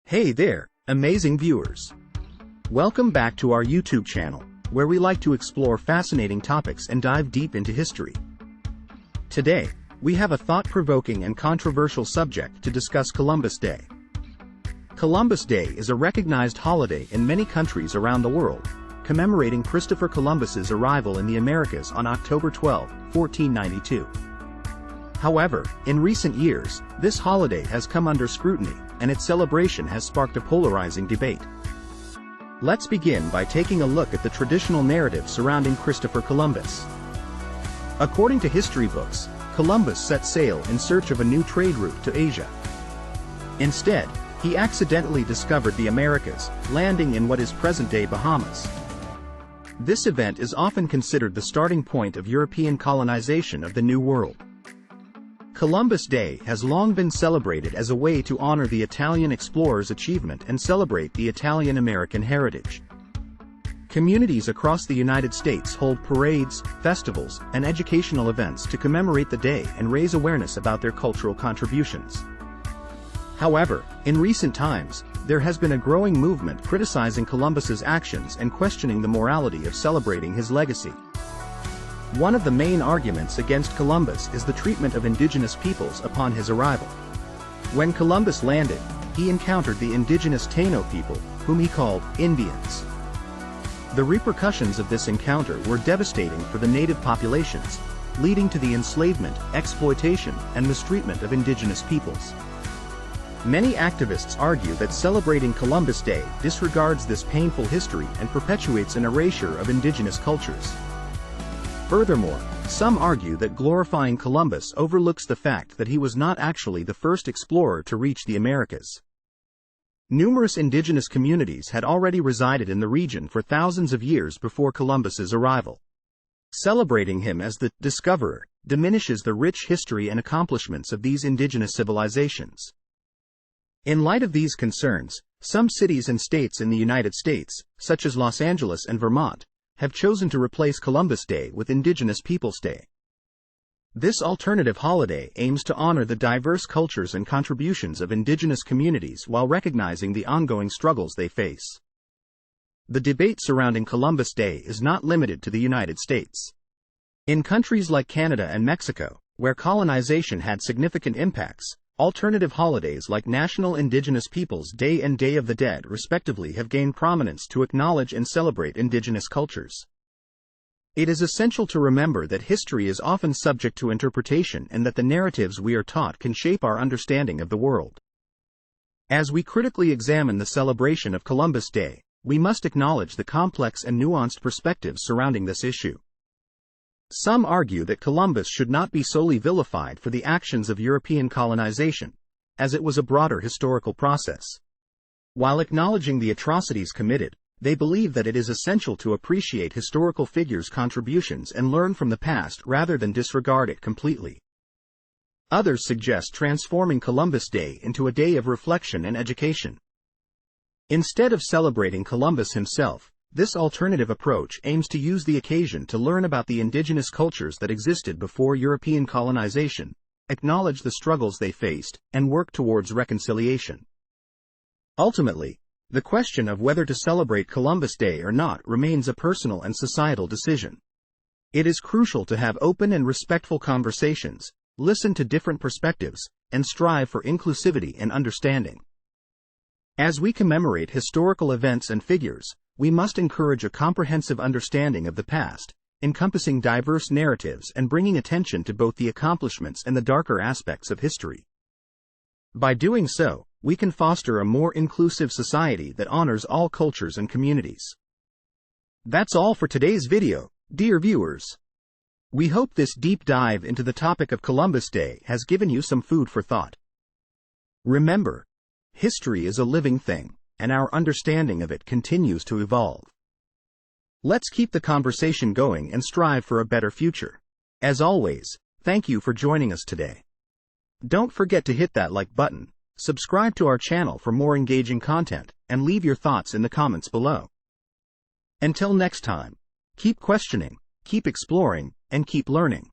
Hey there, amazing viewers. Welcome back to our YouTube channel, where we like to explore fascinating topics and dive deep into history. Today, we have a thought-provoking and controversial subject to discuss: Columbus Day. Columbus Day is a recognized holiday in many countries around the world, commemorating Christopher Columbus's arrival in the Americas on October 12, 1492. However, in recent years, this holiday has come under scrutiny, and its celebration has sparked a polarizing debate. Let's begin by taking a look at the traditional narrative surrounding Christopher Columbus. According to history books, Columbus set sail in search of a new trade route to Asia. Instead, he accidentally discovered the Americas, landing in what is present-day Bahamas. This event is often considered the starting point of European colonization of the New World. Columbus Day has long been celebrated as a way to honor the Italian explorer's achievement and celebrate the Italian-American heritage. Communities across the United States hold parades, festivals, and educational events to commemorate the day and raise awareness about their cultural contributions. However, in recent times, there has been a growing movement criticizing Columbus's actions and questioning the morality of celebrating his legacy. One of the main arguments against Columbus is the treatment of indigenous peoples upon his arrival. When Columbus landed, he encountered the indigenous Taino people, whom he called Indians. The repercussions of this encounter were devastating for the native populations, leading to the enslavement, exploitation, and mistreatment of indigenous peoples. Many activists argue that celebrating Columbus Day disregards this painful history and perpetuates an erasure of indigenous cultures. Furthermore, some argue that glorifying Columbus overlooks the fact that he was not actually the first explorer to reach the Americas. Numerous indigenous communities had already resided in the region for thousands of years before Columbus's arrival. Celebrating him as the discoverer diminishes the rich history and accomplishments of these indigenous civilizations. In light of these concerns, some cities and states in the United States, such as Los Angeles and Vermont, have chosen to replace Columbus Day with Indigenous Peoples Day. This alternative holiday aims to honor the diverse cultures and contributions of indigenous communities while recognizing the ongoing struggles they face. The debate surrounding Columbus Day is not limited to the United States. In countries like Canada and Mexico, where colonization had significant impacts, alternative holidays like National Indigenous Peoples Day and Day of the Dead respectively have gained prominence to acknowledge and celebrate indigenous cultures. It is essential to remember that history is often subject to interpretation and that the narratives we are taught can shape our understanding of the world. As we critically examine the celebration of Columbus Day, we must acknowledge the complex and nuanced perspectives surrounding this issue. Some argue that Columbus should not be solely vilified for the actions of European colonization, as it was a broader historical process. While acknowledging the atrocities committed, they believe that it is essential to appreciate historical figures' contributions and learn from the past rather than disregard it completely. Others suggest transforming Columbus Day into a day of reflection and education. Instead of celebrating Columbus himself, this alternative approach aims to use the occasion to learn about the indigenous cultures that existed before European colonization, acknowledge the struggles they faced, and work towards reconciliation. Ultimately, the question of whether to celebrate Columbus Day or not remains a personal and societal decision. It is crucial to have open and respectful conversations, listen to different perspectives, and strive for inclusivity and understanding. As we commemorate historical events and figures, we must encourage a comprehensive understanding of the past, encompassing diverse narratives and bringing attention to both the accomplishments and the darker aspects of history. By doing so, we can foster a more inclusive society that honors all cultures and communities. That's all for today's video, dear viewers. We hope this deep dive into the topic of Columbus Day has given you some food for thought. Remember, history is a living thing, and our understanding of it continues to evolve. Let's keep the conversation going and strive for a better future. As always, thank you for joining us today. Don't forget to hit that like button, subscribe to our channel for more engaging content, and leave your thoughts in the comments below. Until next time, keep questioning, keep exploring, and keep learning.